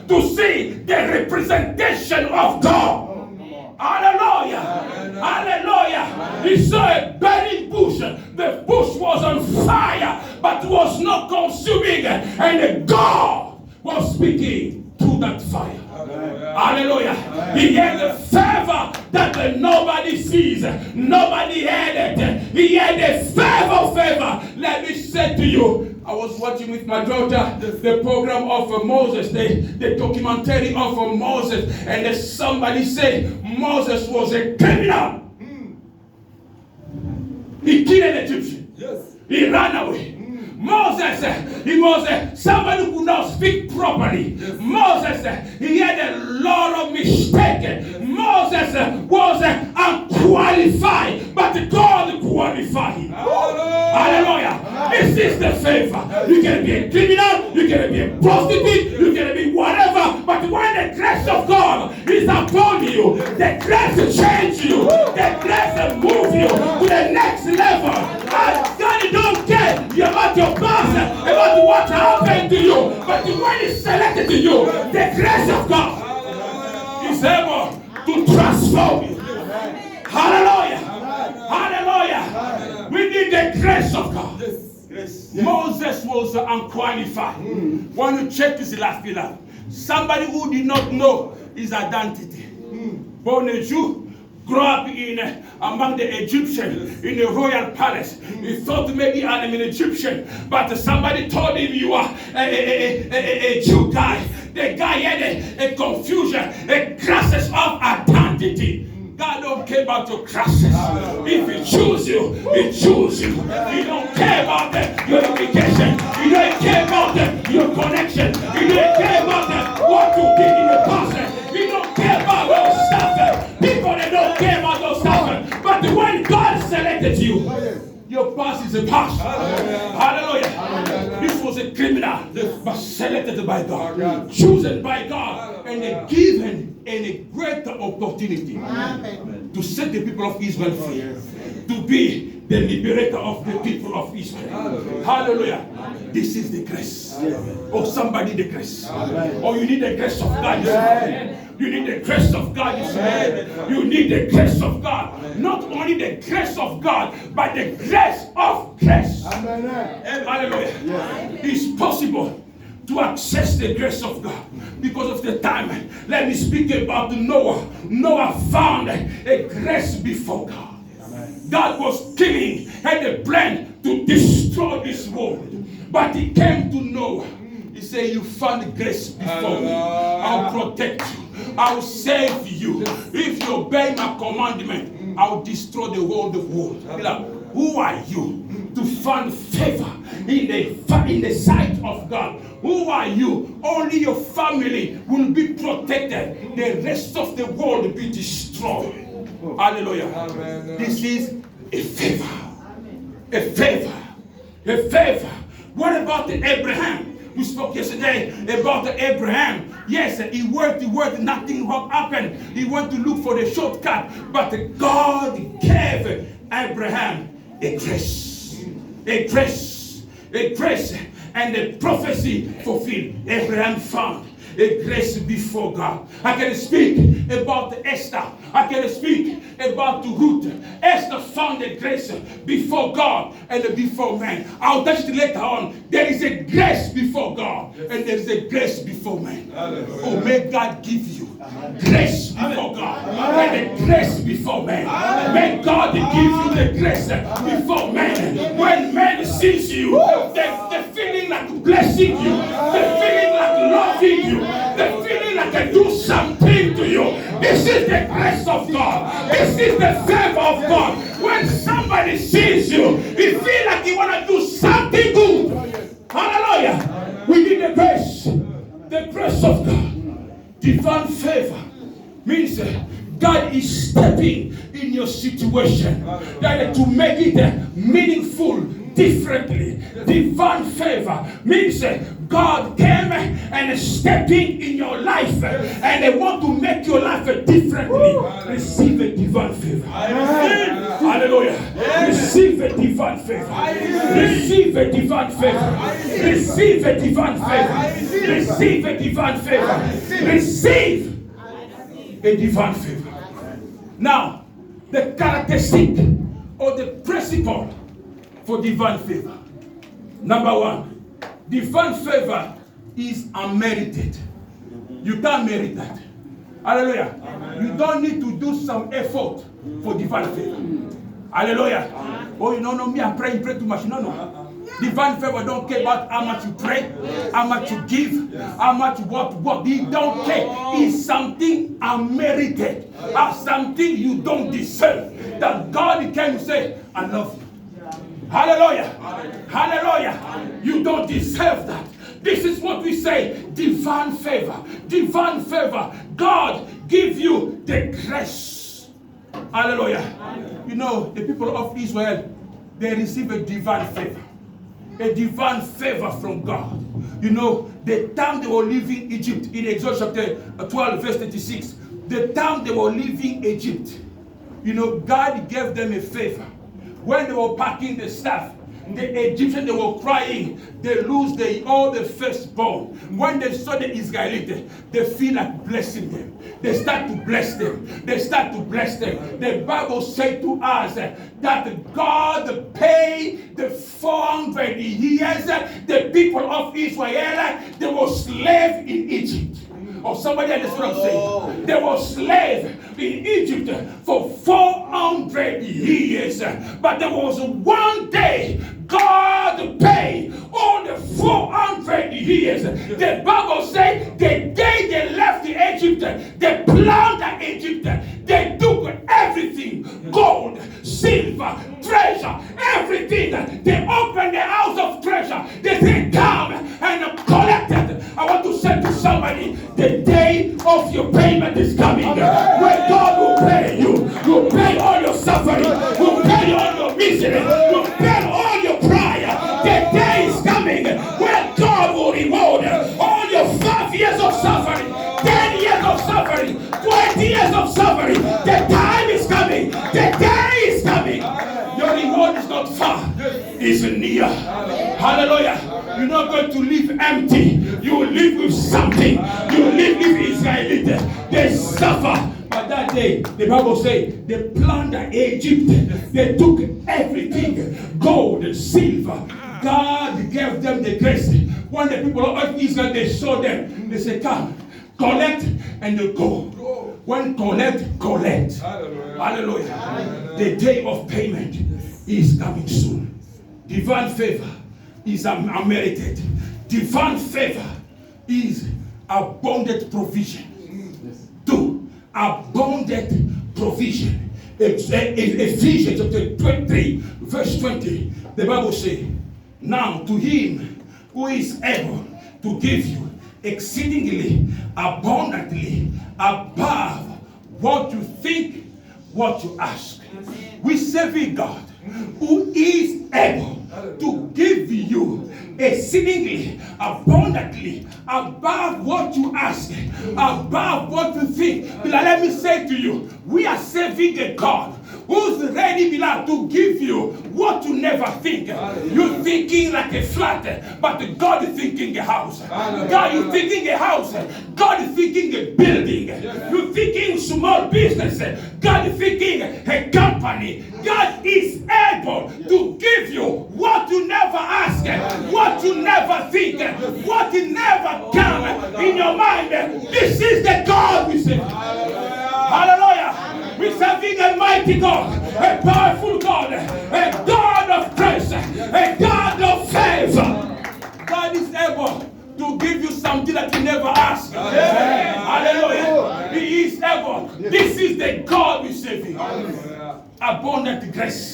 to see the representation of God. Hallelujah. Hallelujah. He saw a burning bush. The bush was on fire, but was not consuming. And God was speaking through that fire. Hallelujah. He had a favor that nobody sees. Nobody had it. He had a favor. Let me say to you, I was watching with my daughter the program of Moses, the documentary of Moses, and somebody said Moses was a criminal. He killed an Egyptian. Yes. He ran away. Moses, he was somebody who could not speak properly. Yes. Moses, he had a lot of mistakes. Moses was unqualified, but God qualified him. Hallelujah. This is the favor. You can be a criminal, you can be a prostitute, you can be whatever, but when the grace of God is upon you, the grace will change you, the grace will move you to the next level. And God don't care about your past, about what happened to you, but when He selected you, the grace of God is able to transform you. Hallelujah. Hallelujah. We need the grace of God. Yes. Moses was unqualified. When you check his life, somebody who did not know his identity. Born a Jew, grew up among the Egyptians in the royal palace. He thought maybe I'm an Egyptian, but somebody told him you are a Jew guy. The guy had a confusion, a crisis of identity. God don't care about your crosses. If He chooses you, He chooses you. He don't care about your education. He don't care about your connection. He don't care about what you did in the past. He don't care about those stuff. People that don't care about those stuff. But when God selected you, your past is a past. Hallelujah. This was a criminal, but selected by God, chosen by God, and given a greater opportunity to set the people of Israel free, to be the liberator of the people of Israel. Hallelujah. This is the grace. Oh, somebody, the grace. Oh, you need the grace of God. You need the grace of God. You need the grace of God. Not only the grace of God, but the grace of grace. Hallelujah. It's possible to access the grace of God because of the time. Let me speak about Noah. Noah found a grace before God. God was killing, had a plan to destroy this world, but He came to Noah. He said, you found grace before me. I'll protect you. I'll save you. If you obey my commandment, I'll destroy the world of war. Who are you to find favor in the sight of God? Who are you? Only your family will be protected. The rest of the world will be destroyed. Hallelujah. Amen. This is a favor. A favor. A favor. What about Abraham? We spoke yesterday about Abraham. Yes, he worked, nothing happened. He went to look for the shortcut. But God gave Abraham a grace. A grace. A grace. And the prophecy fulfilled. Abraham found a grace before God. I can speak about Esther. I can speak about Ruth. Esther found a grace before God and before man. I'll touch it later on. There is a grace before God and there is a grace before man. Oh, may God give you grace before God and a grace before man. May God give you the grace before man. When man sees you, they're feeling like blessing you. They're feeling like loving you. They're feeling like I do something to you. This is the grace of God. This is the favor of God. When somebody sees you, he feels like he want to do something good. Hallelujah. We need the grace. The grace of God. Divine favor means God is stepping in your situation. That to make it meaningful, differently. Divine favor means God came and stepping in your life and they want to make your life differently. Receive a divine favor. Hallelujah. Hallelujah. Receive a divine favor. Receive a divine favor. Receive a divine favor. Receive a divine favor. Receive a divine favor. Now, the characteristic or the principle for divine favor. Number one, divine favor is unmerited. You can't merit that. Hallelujah. You don't need to do some effort for divine favor. Hallelujah. Oh, you don't know me, I pray too much. No. Divine favor don't care about how much you pray, how much you give, how much you work. He don't care. It's something unmerited, something you don't deserve. That God can say, I love you. Hallelujah. Hallelujah. You don't deserve that. This is what we say, divine favor. Divine favor. God give you the grace. Hallelujah. You know, the people of Israel, they receive a divine favor. A divine favor from God. You know, the time they were leaving Egypt, in Exodus chapter 12, verse 36, the time they were leaving Egypt, you know, God gave them a favor. When they were packing the stuff, the Egyptians, they were crying. They lose all the firstborn. When they saw the Israelites, they feel like blessing them. They start to bless them. They start to bless them. The Bible says to us that God paid the 400 years the people of Israel, they were slaves in Egypt. Or somebody understand what I'm saying? They were slaves in Egypt for 400 years. But there was one day God paid all the 400 years. The Bible says the day they left Egypt, they plundered Egypt. They took everything, gold, silver, treasure, everything. They opened the house of treasure. They said, come and collect it. I want to say to somebody, the day of your payment is coming. When God will pay you, will pay all your suffering, will pay all your misery, will pay all your pride. The day is coming when God will reward all your 5 years of suffering, 10 years of suffering, 20 years of suffering. The time is coming. The day is coming. Your reward is not far. It's near. Hallelujah. You're not going to live empty. You will live with something. You will live with Israelites. They suffer. But that day, the Bible says, they plundered Egypt. They took everything. Gold, silver. God gave them the grace. When the people of Israel, they saw them. They said, come, collect, and you go. When collect. Hallelujah. Hallelujah. The day of payment is coming soon. Divine favor is unmerited. Divine favor is abundant provision. 2, abundant provision. Ephesians chapter 23, verse 20. The Bible says, now to him who is able to give you exceedingly abundantly above what you think, what you ask. We serve a God who is able to give you exceedingly abundantly above what you ask, above what you think. But let me say to you, we are serving a God who's ready, beloved, to give you what you never think. You're thinking like a flat, but God is thinking a house. God is thinking a house. God is thinking a building. You're thinking small business. God is thinking a company. God is able to give you what you never ask, what you never think, what you never come in your mind. This is the God we serve. Hallelujah. We're serving a mighty God, a powerful God, a God of grace, a God of favor. God is able to give you something that you never asked. Hallelujah. He is able. This is the God we're serving. Abundant grace.